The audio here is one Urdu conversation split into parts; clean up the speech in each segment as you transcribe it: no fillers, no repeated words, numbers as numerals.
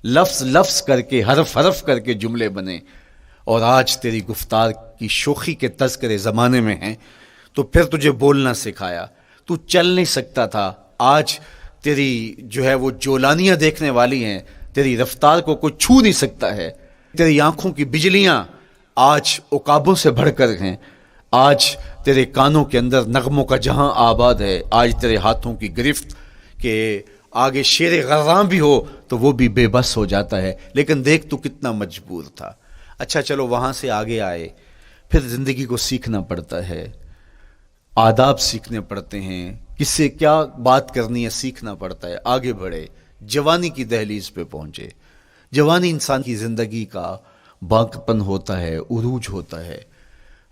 لفظ لفظ کر کے حرف حرف کر کے جملے بنے، اور آج تیری گفتار کی شوخی کے تذکرے زمانے میں ہیں، تو پھر تجھے بولنا سکھایا، تو چل نہیں سکتا تھا، آج تیری جو ہے وہ جولانیاں دیکھنے والی ہیں، تیری رفتار کو کوئی چھو نہیں سکتا ہے، تیری آنکھوں کی بجلیاں آج عقابوں سے بڑھ کر ہیں، آج تیرے کانوں کے اندر نغموں کا جہاں آباد ہے، آج تیرے ہاتھوں کی گرفت کہ آگے شیر غراں بھی ہو تو وہ بھی بے بس ہو جاتا ہے، لیکن دیکھ تو کتنا مجبور تھا۔ اچھا چلو وہاں سے آگے آئے، پھر زندگی کو سیکھنا پڑتا ہے، آداب سیکھنے پڑتے ہیں، کس سے کیا بات کرنی ہے سیکھنا پڑتا ہے، آگے بڑھے، جوانی کی دہلیز پہ پہنچے۔ جوانی انسان کی زندگی کا باقپن ہوتا ہے، عروج ہوتا ہے،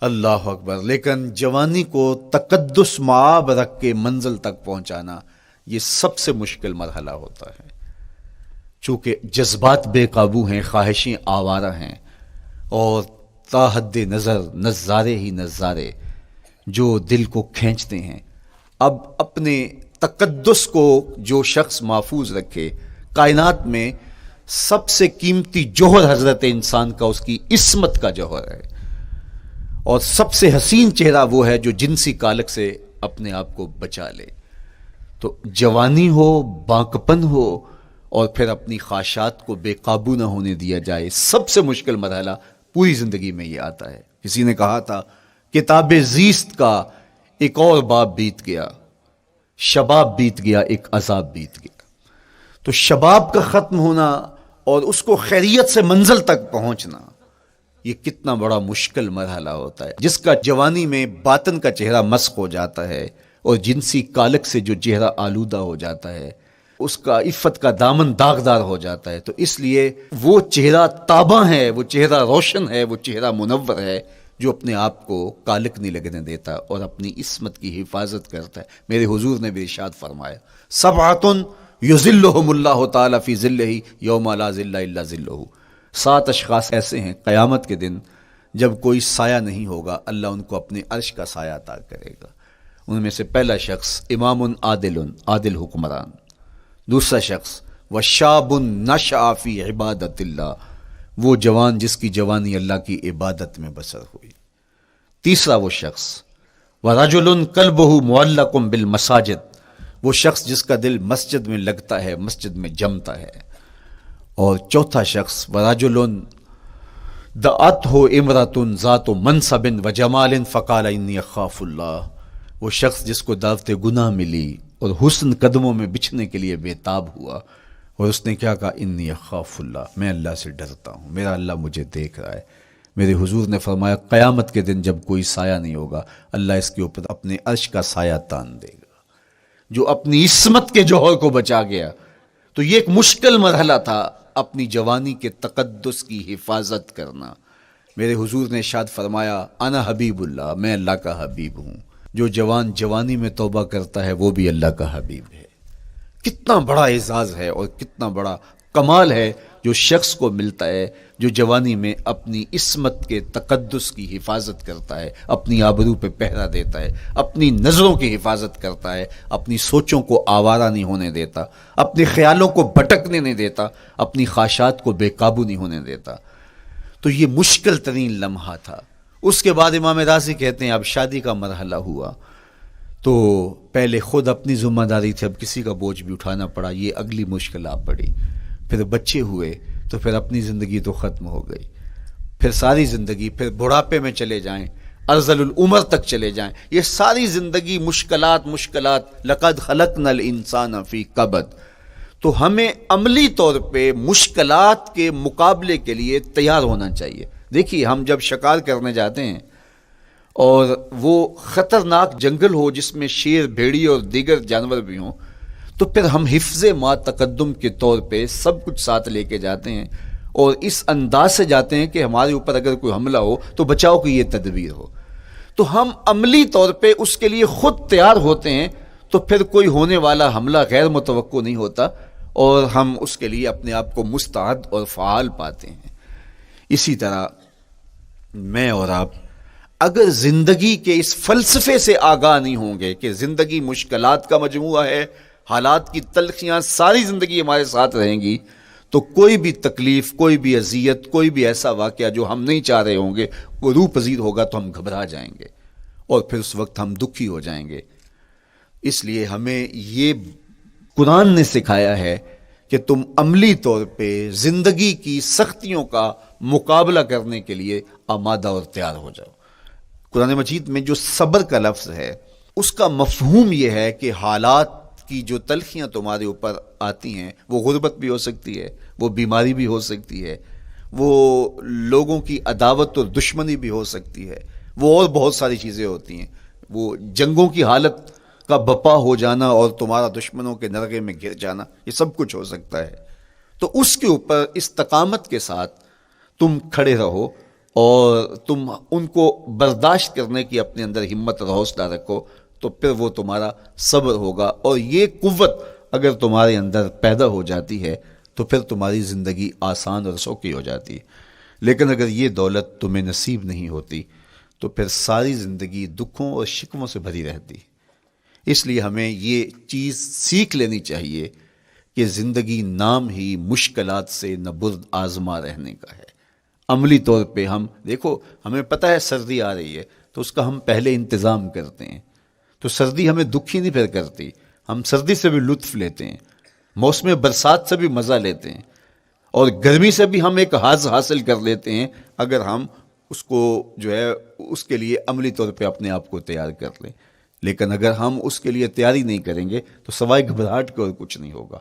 اللہ اکبر، لیکن جوانی کو تقدس معاب رکھ کے منزل تک پہنچانا یہ سب سے مشکل مرحلہ ہوتا ہے، چونکہ جذبات بے قابو ہیں، خواہشیں آوارہ ہیں، اور تا حد نظر نظارے ہی نظارے جو دل کو کھینچتے ہیں۔ اب اپنے تقدس کو جو شخص محفوظ رکھے، کائنات میں سب سے قیمتی جوہر حضرت انسان کا اس کی عصمت کا جوہر ہے، اور سب سے حسین چہرہ وہ ہے جو جنسی کالک سے اپنے آپ کو بچا لے۔ تو جوانی ہو، باقپن ہو، اور پھر اپنی خواہشات کو بے قابو نہ ہونے دیا جائے، سب سے مشکل مرحلہ پوری زندگی میں یہ آتا ہے۔ کسی نے کہا تھا کتاب زیست کا ایک اور باب بیت گیا، شباب بیت گیا، ایک عذاب بیت گیا۔ تو شباب کا ختم ہونا اور اس کو خیریت سے منزل تک پہنچنا، یہ کتنا بڑا مشکل مرحلہ ہوتا ہے، جس کا جوانی میں باطن کا چہرہ مسخ ہو جاتا ہے اور جنسی کالک سے جو چہرہ آلودہ ہو جاتا ہے، اس کا عفت کا دامن داغدار ہو جاتا ہے۔ تو اس لیے وہ چہرہ تاباں ہے، وہ چہرہ روشن ہے، وہ چہرہ منور ہے جو اپنے آپ کو کالک نہیں لگنے دیتا اور اپنی عصمت کی حفاظت کرتا ہے۔ میرے حضور نے بھی ارشاد فرمایا، سبعۃ یظلھم اللہ تعالی فی ظلہ یوم لا ظل الا ظلہ، 7 اشخاص ایسے ہیں قیامت کے دن جب کوئی سایہ نہیں ہوگا، اللہ ان کو اپنے عرش کا سایہ عطا کرے گا۔ ان میں سے پہلا شخص امام عادل حکمران، دوسرا شخص وشاب نشأ فی عبادت اللہ، وہ جوان جس کی جوانی اللہ کی عبادت میں بسر ہوئی، تیسرا وہ شخص ورجل قلبہ معلق بالمساجد، وہ شخص جس کا دل مسجد میں لگتا ہے، مسجد میں جمتا ہے، اور چوتھا شخص ورجل دعتہ امرأۃ ذات منصب وجمال فقال انی اخاف اللہ، وہ شخص جس کو دعوت گناہ ملی اور حسن قدموں میں بچھنے کے لیے بےتاب ہوا، اور اس نے کیا کہا، انی اخاف اللہ، میں اللہ سے ڈرتا ہوں، میرا اللہ مجھے دیکھ رہا ہے۔ میرے حضور نے فرمایا قیامت کے دن جب کوئی سایہ نہیں ہوگا، اللہ اس کے اوپر اپنے عرش کا سایہ تان دے گا، جو اپنی عصمت کے جوہر کو بچا گیا۔ تو یہ ایک مشکل مرحلہ تھا، اپنی جوانی کے تقدس کی حفاظت کرنا۔ میرے حضور نے ارشاد فرمایا انا حبیب اللہ، میں اللہ کا حبیب ہوں۔ جو جوان جوانی میں توبہ کرتا ہے وہ بھی اللہ کا حبیب ہے۔ کتنا بڑا اعزاز ہے اور کتنا بڑا کمال ہے جو شخص کو ملتا ہے جو جوانی میں اپنی عصمت کے تقدس کی حفاظت کرتا ہے، اپنی آبرو پہ پہرا دیتا ہے، اپنی نظروں کی حفاظت کرتا ہے، اپنی سوچوں کو آوارہ نہیں ہونے دیتا، اپنے خیالوں کو بھٹکنے نہیں دیتا، اپنی خواہشات کو بے قابو نہیں ہونے دیتا۔ تو یہ مشکل ترین لمحہ تھا۔ اس کے بعد امام راضی کہتے ہیں اب شادی کا مرحلہ ہوا، تو پہلے خود اپنی ذمہ داری تھی، اب کسی کا بوجھ بھی اٹھانا پڑا، یہ اگلی مشکل آ پڑی۔ پھر بچے ہوئے تو پھر اپنی زندگی تو ختم ہو گئی، پھر ساری زندگی، پھر بڑھاپے میں چلے جائیں، ارذل العمر تک چلے جائیں، یہ ساری زندگی مشکلات لقد خلقنا الانسان فی کبد۔ تو ہمیں عملی طور پہ مشکلات کے مقابلے کے لیے تیار ہونا چاہیے۔ دیکھیے ہم جب شکار کرنے جاتے ہیں اور وہ خطرناک جنگل ہو جس میں شیر، بھیڑی اور دیگر جانور بھی ہوں، تو پھر ہم حفظ ما تقدم کے طور پہ سب کچھ ساتھ لے کے جاتے ہیں اور اس انداز سے جاتے ہیں کہ ہمارے اوپر اگر کوئی حملہ ہو تو بچاؤ کی یہ تدبیر ہو۔ تو ہم عملی طور پہ اس کے لیے خود تیار ہوتے ہیں، تو پھر کوئی ہونے والا حملہ غیر متوقع نہیں ہوتا اور ہم اس کے لیے اپنے آپ کو مستعد اور فعال پاتے ہیں۔ اسی طرح میں اور آپ اگر زندگی کے اس فلسفے سے آگاہ نہیں ہوں گے کہ زندگی مشکلات کا مجموعہ ہے، حالات کی تلخیاں ساری زندگی ہمارے ساتھ رہیں گی، تو کوئی بھی تکلیف، کوئی بھی اذیت، کوئی بھی ایسا واقعہ جو ہم نہیں چاہ رہے ہوں گے وہ روح پذیر ہوگا تو ہم گھبرا جائیں گے اور پھر اس وقت ہم دکھی ہو جائیں گے۔ اس لیے ہمیں یہ قرآن نے سکھایا ہے کہ تم عملی طور پہ زندگی کی سختیوں کا مقابلہ کرنے کے لیے آمادہ اور تیار ہو جاؤ۔ قرآن مجید میں جو صبر کا لفظ ہے اس کا مفہوم یہ ہے کہ حالات کی جو تلخیاں تمہارے اوپر آتی ہیں، وہ غربت بھی ہو سکتی ہے، وہ بیماری بھی ہو سکتی ہے، وہ لوگوں کی عداوت اور دشمنی بھی ہو سکتی ہے، وہ اور بہت ساری چیزیں ہوتی ہیں، وہ جنگوں کی حالت کا بپا ہو جانا اور تمہارا دشمنوں کے نرغے میں گر جانا، یہ سب کچھ ہو سکتا ہے۔ تو اس کے اوپر استقامت کے ساتھ تم کھڑے رہو اور تم ان کو برداشت کرنے کی اپنے اندر ہمت اور حوصلہ رکھو، تو پھر وہ تمہارا صبر ہوگا، اور یہ قوت اگر تمہارے اندر پیدا ہو جاتی ہے تو پھر تمہاری زندگی آسان اور سوکھی ہو جاتی ہے۔ لیکن اگر یہ دولت تمہیں نصیب نہیں ہوتی تو پھر ساری زندگی دکھوں اور شکووں سے بھری رہتی۔ اس لیے ہمیں یہ چیز سیکھ لینی چاہیے کہ زندگی نام ہی مشکلات سے نہ برد آزما رہنے کا ہے۔ عملی طور پہ ہم دیکھو، ہمیں پتہ ہے سردی آ رہی ہے تو اس کا ہم پہلے انتظام کرتے ہیں، تو سردی ہمیں دکھی نہیں پھر کرتی، ہم سردی سے بھی لطف لیتے ہیں، موسم برسات سے بھی مزہ لیتے ہیں، اور گرمی سے بھی ہم ایک حاز حاصل کر لیتے ہیں اگر ہم اس کو جو ہے اس کے لیے عملی طور پہ اپنے آپ کو تیار کر لیں۔ لیکن اگر ہم اس کے لیے تیاری نہیں کریں گے تو سوائے گھبراہٹ کے اور کچھ نہیں ہوگا۔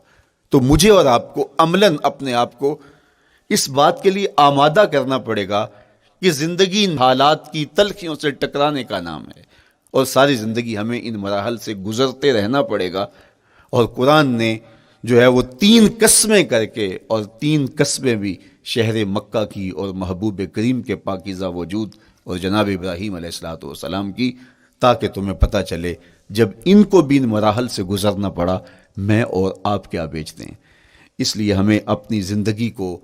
تو مجھے اور آپ کو عملاً اپنے آپ کو اس بات کے لیے آمادہ کرنا پڑے گا کہ زندگی ان حالات کی تلخیوں سے ٹکرانے کا نام ہے، اور ساری زندگی ہمیں ان مراحل سے گزرتے رہنا پڑے گا۔ اور قرآن نے جو ہے وہ 3 قسمیں کر کے، اور 3 قسمیں بھی شہر مکہ کی اور محبوب کریم کے پاکیزہ وجود اور جناب ابراہیم علیہ السلام کی، تاکہ تمہیں پتہ چلے جب ان کو بھی ان مراحل سے گزرنا پڑا میں اور آپ کیا بیچتے ہیں۔ اس لیے ہمیں اپنی زندگی کو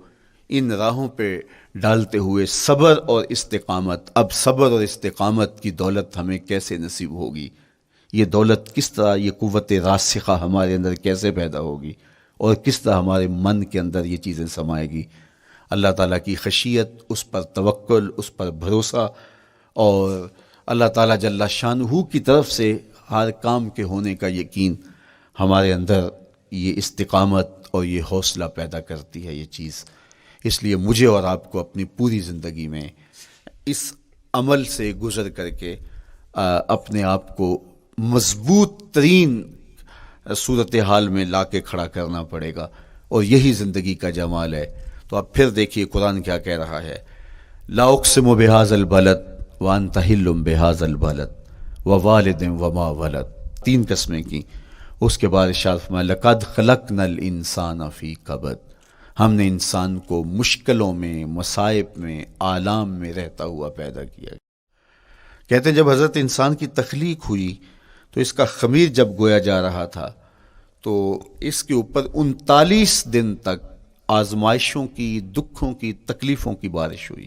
ان راہوں پہ ڈالتے ہوئے صبر اور استقامت، اب صبر اور استقامت کی دولت ہمیں کیسے نصیب ہوگی، یہ دولت کس طرح، یہ قوت راسخہ ہمارے اندر کیسے پیدا ہوگی، اور کس طرح ہمارے من کے اندر یہ چیزیں سمائے گی۔ اللہ تعالیٰ کی خشیت، اس پر توکل، اس پر بھروسہ، اور اللہ تعالیٰ جل شانہ کی طرف سے ہر کام کے ہونے کا یقین ہمارے اندر یہ استقامت اور یہ حوصلہ پیدا کرتی ہے یہ چیز۔ اس لیے مجھے اور آپ کو اپنی پوری زندگی میں اس عمل سے گزر کر کے اپنے آپ کو مضبوط ترین صورتحال میں لا کے کھڑا کرنا پڑے گا، اور یہی زندگی کا جمال ہے۔ تو اب پھر دیکھیے قرآن کیا کہہ رہا ہے، لا اقسم بہذا البلد وانت حل بہذا البلد ووالد وما ولد، 3 قسمیں کی۔ اس کے بعد ارشاد فرمایا لقد خلقنا الانسان فی کبد، ہم نے انسان کو مشکلوں میں، مصائب میں، آلام میں رہتا ہوا پیدا کیا۔ کہتے ہیں جب حضرت انسان کی تخلیق ہوئی تو اس کا خمیر جب گویا جا رہا تھا تو اس کے اوپر 39 دن تک آزمائشوں کی، دکھوں کی، تکلیفوں کی بارش ہوئی،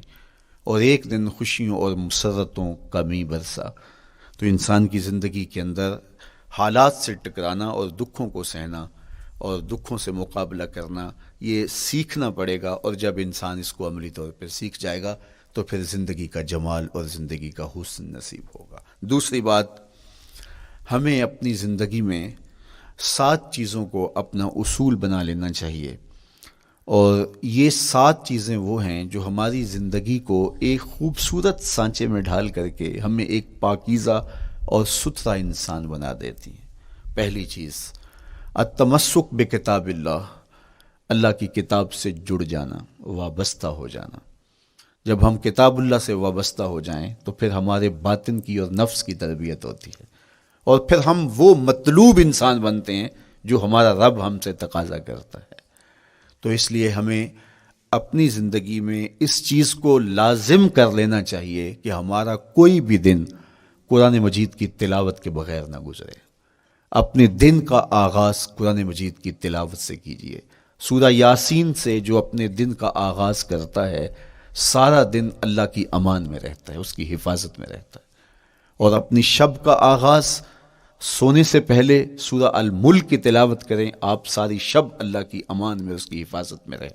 اور ایک دن خوشیوں اور مسرتوں کا می برسا۔ تو انسان کی زندگی کے اندر حالات سے ٹکرانا اور دکھوں کو سہنا اور دکھوں سے مقابلہ کرنا یہ سیکھنا پڑے گا، اور جب انسان اس کو عملی طور پہ سیکھ جائے گا تو پھر زندگی کا جمال اور زندگی کا حسن نصیب ہوگا۔ دوسری بات، ہمیں اپنی زندگی میں 7 چیزوں کو اپنا اصول بنا لینا چاہیے، اور یہ 7 چیزیں وہ ہیں جو ہماری زندگی کو ایک خوبصورت سانچے میں ڈھال کر کے ہمیں ایک پاکیزہ اور ستھرا انسان بنا دیتی ہیں۔ پہلی چیز، التمسک بکتاب اللہ، اللہ کی کتاب سے جڑ جانا، وابستہ ہو جانا۔ جب ہم کتاب اللہ سے وابستہ ہو جائیں تو پھر ہمارے باطن کی اور نفس کی تربیت ہوتی ہے، اور پھر ہم وہ مطلوب انسان بنتے ہیں جو ہمارا رب ہم سے تقاضا کرتا ہے۔ تو اس لیے ہمیں اپنی زندگی میں اس چیز کو لازم کر لینا چاہیے کہ ہمارا کوئی بھی دن قرآن مجید کی تلاوت کے بغیر نہ گزرے۔ اپنے دن کا آغاز قرآن مجید کی تلاوت سے کیجیے۔ سورہ یاسین سے جو اپنے دن کا آغاز کرتا ہے سارا دن اللہ کی امان میں رہتا ہے، اس کی حفاظت میں رہتا ہے، اور اپنی شب کا آغاز سونے سے پہلے سورہ الملک کی تلاوت کریں، آپ ساری شب اللہ کی امان میں، اس کی حفاظت میں رہیں۔